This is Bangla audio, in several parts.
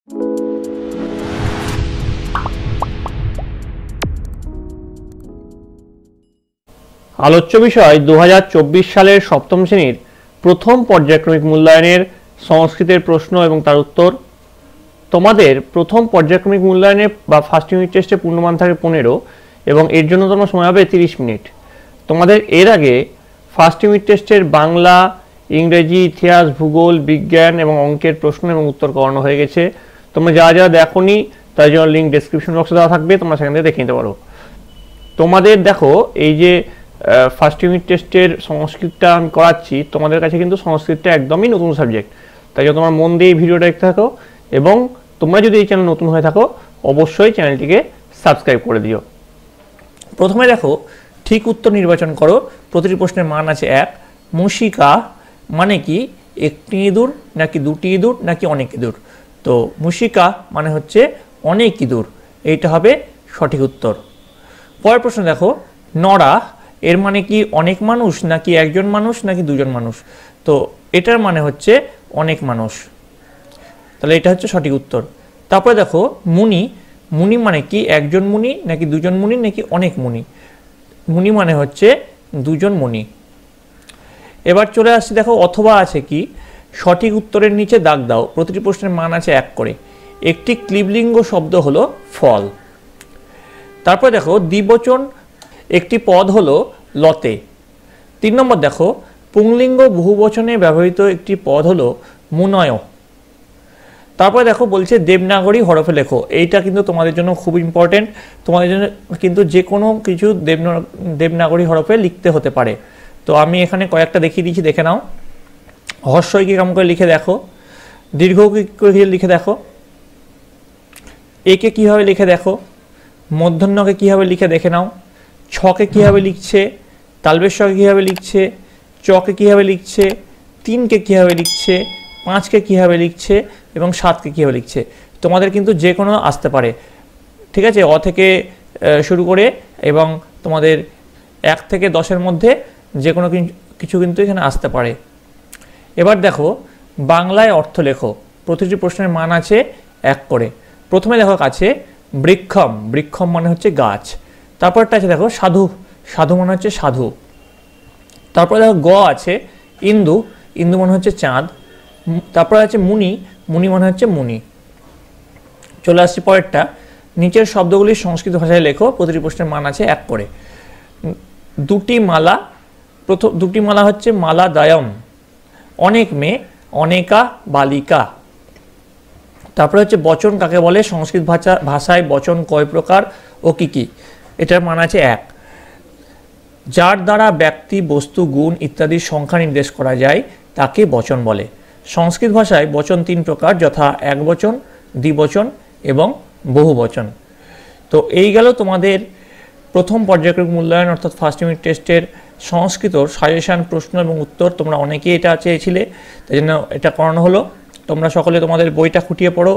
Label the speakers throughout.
Speaker 1: আলোচ্য বিষয় 2024 সালের সপ্তম শ্রেণীর প্রথম পর্যায়ক্রমিক মূল্যায়নের সংস্কৃতের প্রশ্ন এবং তার উত্তর। তোমাদের প্রথম পর্যায়ক্রমিক মূল্যায়নের বা ফার্স্ট ইউনিট টেস্টে পূর্ণমান থাকে 15 এবং এর জন্য তোমার সময় হবে 30 মিনিট। তোমাদের এর আগে ফার্স্ট ইউনিট টেস্টের বাংলা, ইংরেজি, ইতিহাস, ভূগোল, বিজ্ঞান এবং অঙ্কের প্রশ্ন এবং উত্তর করানো হয়ে গেছে। তোমরা যারা যারা দেখোনি তার জন্য লিঙ্ক ডেসক্রিপশন বক্সে দেওয়া থাকবে, তোমরা সেখান থেকে দেখে নিতে পারো। তোমাদের দেখো এই যে ফার্স্ট ইউনিট টেস্টের সংস্কৃতটা আমি করাচ্ছি, তোমাদের কাছে কিন্তু সংস্কৃতটা একদমই নতুন সাবজেক্ট, তাই জন্য তোমার মন দিয়ে এই ভিডিওটা দেখতে থাকো এবং তোমরা যদি এই চ্যানেল নতুন হয়ে থাকো অবশ্যই চ্যানেলটিকে সাবস্ক্রাইব করে দিও। প্রথমে দেখো ঠিক উত্তর নির্বাচন করো। প্রতিটি প্রশ্নের মান আছে 1। মুশিকা মানে কি? একটি ইঁদুর নাকি দুটি ইঁদুর নাকি অনেক ইঁদুর? তো মুশিকা মানে হচ্ছে অনেক ইঁদুর, এইটা হবে সঠিক উত্তর। পরের প্রশ্ন দেখো, নরা এর মানে কি অনেক মানুষ নাকি একজন মানুষ নাকি দুজন মানুষ? তো এটার মানে হচ্ছে অনেক মানুষ, তাহলে এটা হচ্ছে সঠিক উত্তর। তারপরে দেখো মুনি, মুনি মানে কি একজন মুনি নাকি দুজন মুনি নাকি অনেক মুনি? মুনি মানে হচ্ছে দুজন মুনি। এবার চলে আসছি দেখো অথবা আছে কি? সঠিক উত্তরের নিচে দাগ দাও। প্রতিটি প্রশ্নের মান আছে 1 করে। একটি ক্লিবলিঙ্গ শব্দ হলো ফল। তারপরে দেখো দ্বিবচন একটি পদ হলো লতে। 3 নম্বর দেখো পুংলিঙ্গ বহুবচনে ব্যবহৃত একটি পদ হলো মুনয়। তারপরে দেখো বলছে দেবনাগরী হরফে লেখো। এইটা কিন্তু তোমাদের জন্য খুব ইম্পর্টেন্ট, তোমাদের জন্য কিন্তু যে কোনো কিছু দেবনাগরী হরফে লিখতে হতে পারে। তো আমি এখানে কয়েকটা দেখিয়ে দিচ্ছি, দেখে নাও। হর্ষইকে কেমন করে লিখে দেখো, দীর্ঘকে করে লিখে দেখো, একে কীভাবে লিখে দেখো, মূর্ধন্যকে কীভাবে লিখে দেখে নাও, ছকে কীভাবে লিখছে, তালবেশ্বকে কীভাবে লিখছে, চকে কীভাবে লিখছে, 3কে কীভাবে লিখছে, 5কে কীভাবে লিখছে এবং 7কে কীভাবে লিখছে। তোমাদের কিন্তু যে কোনো আসতে পারে, ঠিক আছে? অ থেকে শুরু করে এবং তোমাদের 1 থেকে 10-এর মধ্যে যে কোনো কিছু কিন্তু এখানে আসতে পারে। এবার দেখো বাংলায় অর্থ লেখো। প্রতিটি প্রশ্নের মান আছে 1 করে। প্রথমে দেখো কাছে বৃক্ষম, বৃক্ষম মানে হচ্ছে গাছ। তারপরটা আছে দেখো সাধু, সাধু মানে হচ্ছে সাধু। তারপরে দেখো গ আছে ইন্দু, ইন্দু মানে হচ্ছে চাঁদ। তারপরে আছে মুনি, মুনি মানে হচ্ছে মুনি। চলে আসছে পরেরটা, নিচের শব্দগুলি সংস্কৃত ভাষায় লেখো। প্রতিটি প্রশ্নের মান আছে 1 করে। দুটি মালা, প্রথম দুটি মালা হচ্ছে মালা দায়ম। অনেক মেয়ে, অনেকা বালিকা। তারপরে হচ্ছে বচন কাকে বলে? সংস্কৃত ভাষায় বচন কয় প্রকার ও কি কি? এটার মান আছে 1। যার দ্বারা ব্যক্তি, বস্তু, গুণ ইত্যাদির সংখ্যা নির্দেশ করা যায় তাকে বচন বলে। সংস্কৃত ভাষায় বচন 3 প্রকার, যথা একবচন, দ্বিবচন এবং বহুবচন। তো এই গেল তোমাদের প্রথম পর্যায়ক্রমিক মূল্যায়ন অর্থাৎ ফার্স্ট ইউনিট টেস্টের সংস্কৃত সাজেশন, প্রশ্ন এবং উত্তর। তোমরা অনেকেই এটা চেয়েছিলে, তাই জন্য এটা করানো হলো। তোমরা সকলে তোমাদের বইটা খুঁটিয়ে পড়ো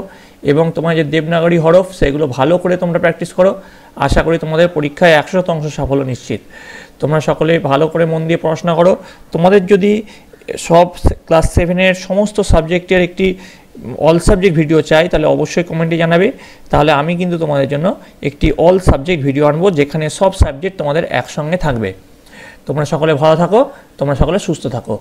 Speaker 1: এবং তোমার যে দেবনাগরী হরফ সেগুলো ভালো করে তোমরা প্র্যাকটিস করো। আশা করি তোমাদের পরীক্ষায় 100% সাফল্য নিশ্চিত। তোমরা সকলে ভালো করে মন দিয়ে পড়াশোনা করো। তোমাদের যদি সব ক্লাস 7-এর সমস্ত সাবজেক্টের একটি অল সাবজেক্ট ভিডিও চাই তাহলে অবশ্যই কমেন্টে জানাবে। তাহলে আমি কিন্তু তোমাদের জন্য একটি অল সাবজেক্ট ভিডিও আনবো যেখানে সব সাবজেক্ট তোমাদের একসঙ্গে থাকবে। তোমরা সকলে ভালো থাকো, তোমরা সকলে সুস্থ থাকো।